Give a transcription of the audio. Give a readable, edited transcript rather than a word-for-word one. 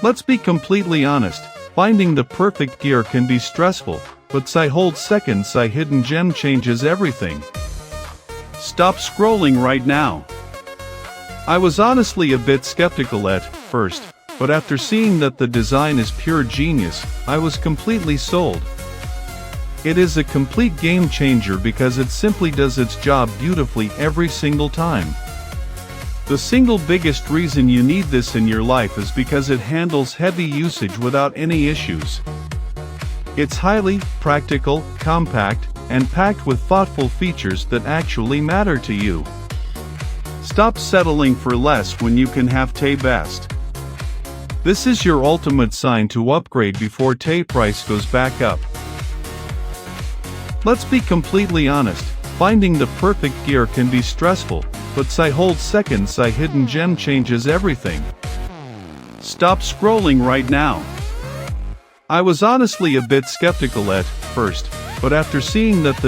Let's be completely honest, finding the perfect gear can be stressful, but hold seconds, hidden gem changes everything. Stop scrolling right now. I was honestly a bit skeptical at first, but after seeing that the design is pure genius, I was completely sold. It is a complete game changer because it simply does its job beautifully every single time. The single biggest reason you need this in your life is because it handles heavy usage without any issues. It's highly practical, compact, and packed with thoughtful features that actually matter to you. Stop settling for less when you can have the best. This is your ultimate sign to upgrade before the price goes back up. Let's be completely honest, finding the perfect gear can be stressful, but hold seconds, hidden gem changes everything. Stop scrolling right now. I was honestly a bit skeptical at first, but after seeing that the